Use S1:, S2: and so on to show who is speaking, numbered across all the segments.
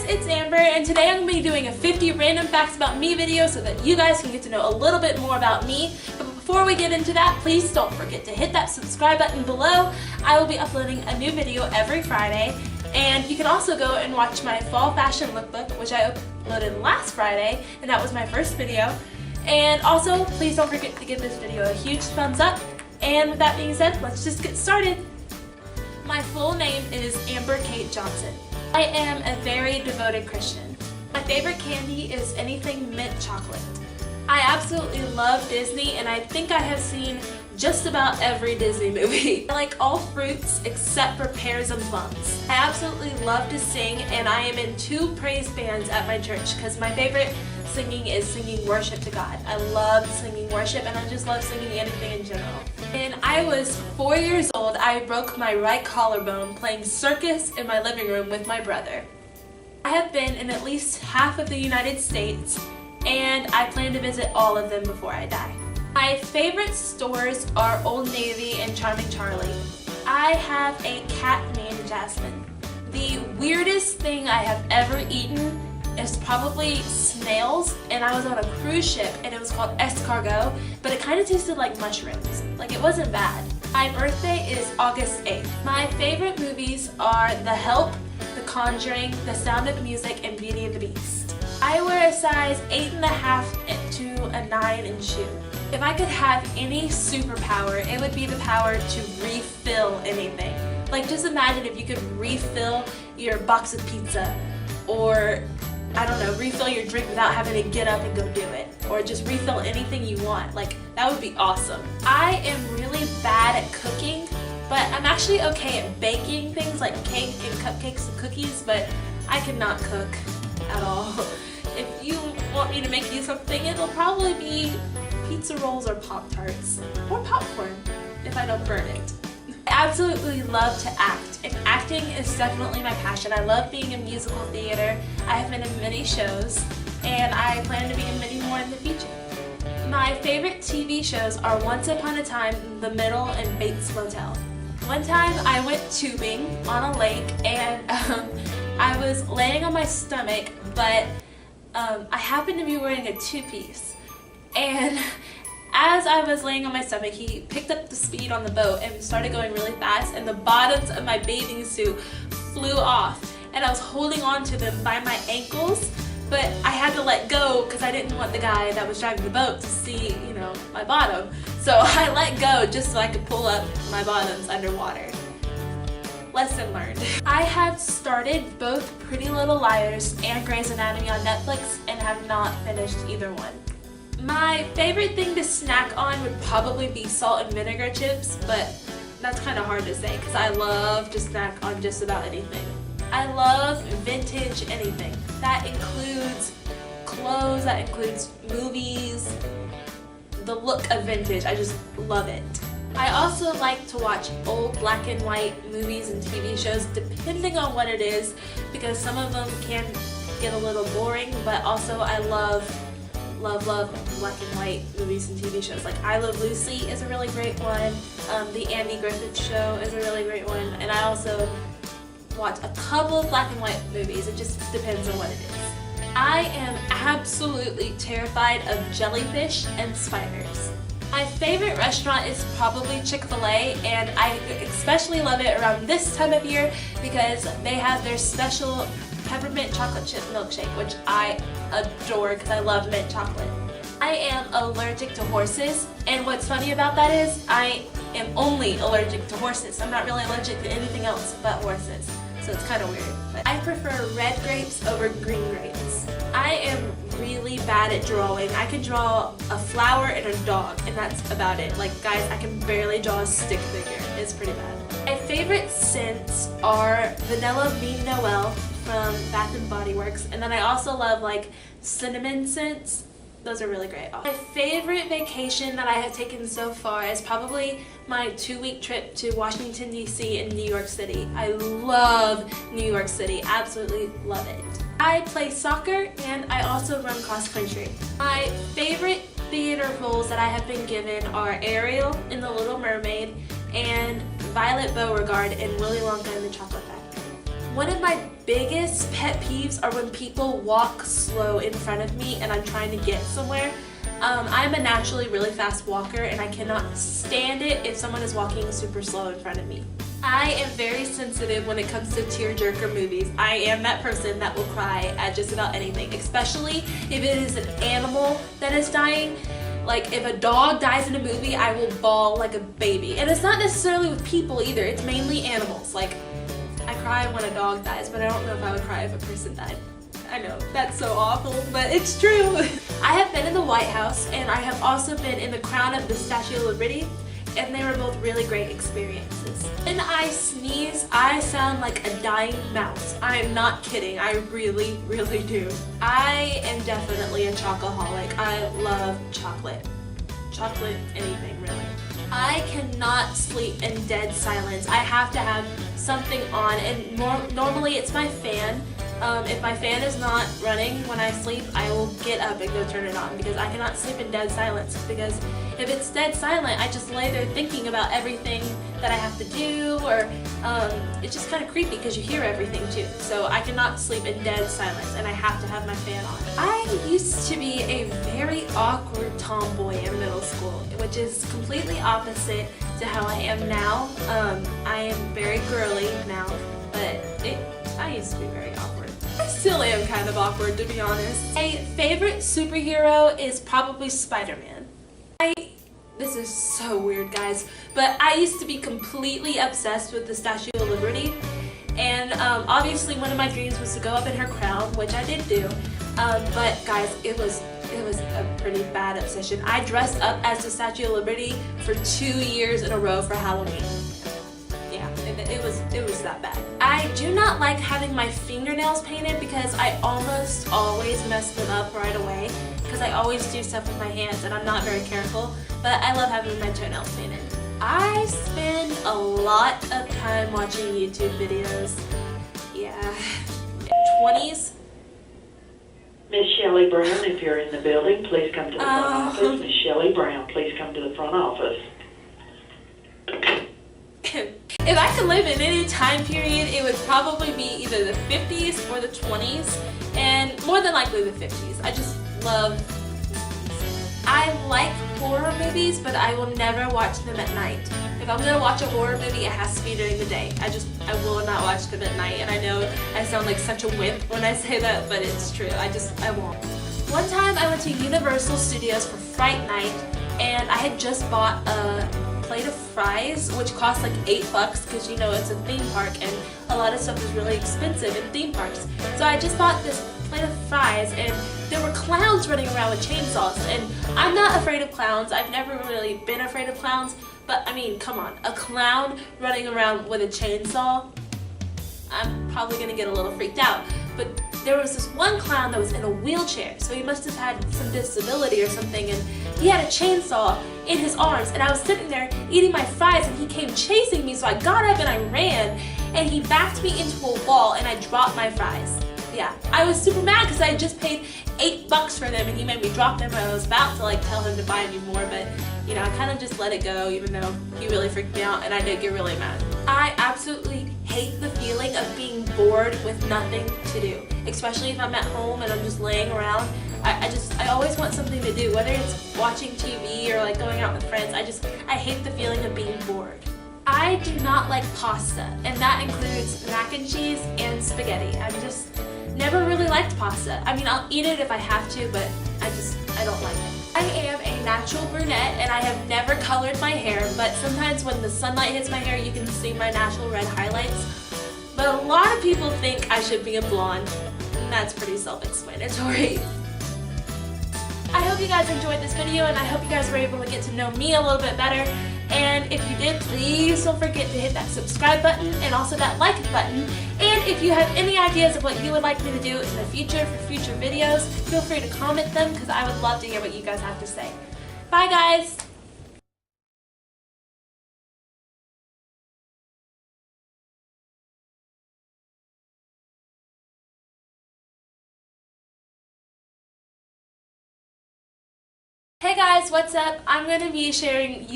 S1: it's Amber, and today I'm going to be doing a 50 random facts about me video so that you guys can get to know a little bit more about me. But before we get into that, please don't forget to hit that subscribe button below. I will be uploading a new video every Friday, and you can also go and watch my fall fashion lookbook, which I uploaded last Friday, and that was my first video. And also, please don't forget to give this video a huge thumbs up. And with that being said, let's just get started. My full name is Amber Kate Johnson. I am a very devoted Christian. My favorite candy is anything mint chocolate. I absolutely love Disney, and I think I have seen just about every Disney movie. I like all fruits except for pears and plums. I absolutely love to sing, and I am in 2 praise bands at my church because my favorite singing is singing worship to God. I love singing worship, and I just love singing anything in general. When I was 4 years old, I broke my right collarbone playing circus in my living room with my brother. I have been in at least half of the United States, and I plan to visit all of them before I die. My favorite stores are Old Navy and Charming Charlie. I have a cat named Jasmine. The weirdest thing I have ever eaten is probably snails, and I was on a cruise ship and it was called escargot, but it kind of tasted like mushrooms. Like, it wasn't bad. My birthday is August 8th. My favorite movies are The Help, The Conjuring, The Sound of Music, and Beauty and the Beast. I wear a size 8.5 to a 9 in shoe. If I could have any superpower, it would be the power to refill anything. Like, just imagine if you could refill your box of pizza, or I don't know, refill your drink without having to get up and go do it. Or just refill anything you want. Like, that would be awesome. I am really bad at cooking, but I'm actually okay at baking things like cake and cupcakes and cookies, but I cannot cook at all. If you want me to make you something, it'll probably be pizza rolls or Pop-Tarts. Or popcorn, if I don't burn it. I absolutely love to act, and acting is definitely my passion. I love being in musical theater. I have been in many shows, and I plan to be in many more in the future. My favorite TV shows are Once Upon a Time, The Middle, and Bates Motel. One time I went tubing on a lake, and I was laying on my stomach, but I happened to be wearing a 2-piece. And as I was laying on my stomach, he picked up the speed on the boat and started going really fast, and the bottoms of my bathing suit flew off, and I was holding on to them by my ankles, but I had to let go because I didn't want the guy that was driving the boat to see, my bottom. So I let go just so I could pull up my bottoms underwater. Lesson learned. I have started both Pretty Little Liars and Grey's Anatomy on Netflix and have not finished either one. My favorite thing to snack on would probably be salt and vinegar chips, but that's kind of hard to say because I love to snack on just about anything. I love vintage anything. That includes clothes, that includes movies, the look of vintage. I just love it. I also like to watch old black and white movies and TV shows depending on what it is, because some of them can get a little boring, but also I love black and white movies and TV shows. Like I Love Lucy is a really great one. The Andy Griffith Show is a really great one. And I also watch a couple of black and white movies. It just depends on what it is. I am absolutely terrified of jellyfish and spiders. My favorite restaurant is probably Chick-fil-A, and I especially love it around this time of year because they have their special peppermint chocolate chip milkshake, which I adore because I love mint chocolate. I am allergic to horses, and what's funny about that is I am only allergic to horses. I'm not really allergic to anything else but horses, so it's kind of weird. But I prefer red grapes over green grapes. I am really bad at drawing. I can draw a flower and a dog, and that's about it. Like, guys, I can barely draw a stick figure. It's pretty bad. My favorite scents are Vanilla Bean Noel from Bath and Body Works, and then I also love like cinnamon scents. Those are really great. My favorite vacation that I have taken so far is probably my 2-week trip to Washington, D.C. and New York City. I love New York City, absolutely love it. I play soccer, and I also run cross country. My favorite theater roles that I have been given are Ariel in The Little Mermaid and Violet Beauregard in Willy Wonka and the Chocolate Factory. One of my biggest pet peeves are when people walk slow in front of me and I'm trying to get somewhere. I'm a naturally really fast walker and I cannot stand it if someone is walking super slow in front of me. I am very sensitive when it comes to tearjerker movies. I am that person that will cry at just about anything, especially if it is an animal that is dying. Like if a dog dies in a movie, I will bawl like a baby. And it's not necessarily with people either, it's mainly animals. Like I cry when a dog dies, but I don't know if I would cry if a person died. I know, that's so awful, but it's true. I have been in the White House and I have also been in the crown of the Statue of Liberty, and they were both really great experiences. When I sneeze, I sound like a dying mouse. I'm not kidding, I really, really do. I am definitely a chocoholic. I love chocolate. Chocolate, anything really. I cannot sleep in dead silence. I have to have something on, and normally it's my fan. If my fan is not running when I sleep, I will get up and go turn it on because I cannot sleep in dead silence. Because if it's dead silent, I just lay there thinking about everything that I have to do, or it's just kind of creepy because you hear everything too. So I cannot sleep in dead silence and I have to have my fan on. I used to be a very awkward tomboy in middle school, which is completely opposite to how I am now. I am very girly now, but I used to be very awkward. I still am kind of awkward, to be honest. My favorite superhero is probably Spider-Man. This is so weird, guys, but I used to be completely obsessed with the Statue of Liberty, and obviously one of my dreams was to go up in her crown, which I did do, but guys, it was a pretty bad obsession. I dressed up as the Statue of Liberty for 2 years in a row for Halloween. Yeah, it was that bad. I do not like having my fingernails painted because I almost always mess them up right away because I always do stuff with my hands and I'm not very careful, but I love having my toenails painted. I spend a lot of time watching YouTube videos. Yeah. 20s.
S2: Miss Shelley Brown, if you're in the building, please come to the front office. Miss Shelley Brown, please come to the front office.
S1: If I could live in any time period, it would probably be either the 50s or the 20s, and more than likely the 50s. I just love movies. I like horror movies, but I will never watch them at night. If I'm gonna watch a horror movie, it has to be during the day. I will not watch them at night, and I know I sound like such a wimp when I say that, but it's true. I won't. One time I went to Universal Studios for Fright Night, and I had just bought a plate of fries, which cost like $8 because you know it's a theme park and a lot of stuff is really expensive in theme parks. So I just bought this plate of fries and there were clowns running around with chainsaws, and I'm not afraid of clowns. I've never really been afraid of clowns, but I mean, come on, a clown running around with a chainsaw? I'm probably gonna get a little freaked out. But there was this one clown that was in a wheelchair, so he must have had some disability or something, and he had a chainsaw in his arms, and I was sitting there eating my fries and he came chasing me, so I got up and I ran, and he backed me into a wall and I dropped my fries. Yeah, I was super mad because I had just paid $8 for them and he made me drop them, and I was about to like tell him to buy me more, but you know, I kind of just let it go even though he really freaked me out and I did get really mad. I absolutely hate the feeling of being bored with nothing to do, especially if I'm at home and I'm just laying around. I always want something to do, whether it's watching TV or like going out with friends. I hate the feeling of being bored. I do not like pasta, and that includes mac and cheese and spaghetti. I just never really liked pasta. I mean, I'll eat it if I have to, but I don't like it. I am a natural brunette and I have never colored my hair, but sometimes when the sunlight hits my hair you can see my natural red highlights. But a lot of people think I should be a blonde, and that's pretty self-explanatory. I hope you guys enjoyed this video, and I hope you guys were able to get to know me a little bit better. And if you did, please don't forget to hit that subscribe button and also that like button. And if you have any ideas of what you would like me to do in the future for future videos, feel free to comment them because I would love to hear what you guys have to say. Bye guys! Hey guys, what's up? I'm going to be sharing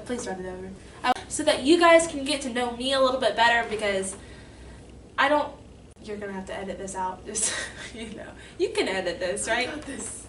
S1: please run it over. So that you guys can get to know me a little bit better, because I don't. You're gonna have to edit this out. Just you know, you can edit this, right?
S3: I got this.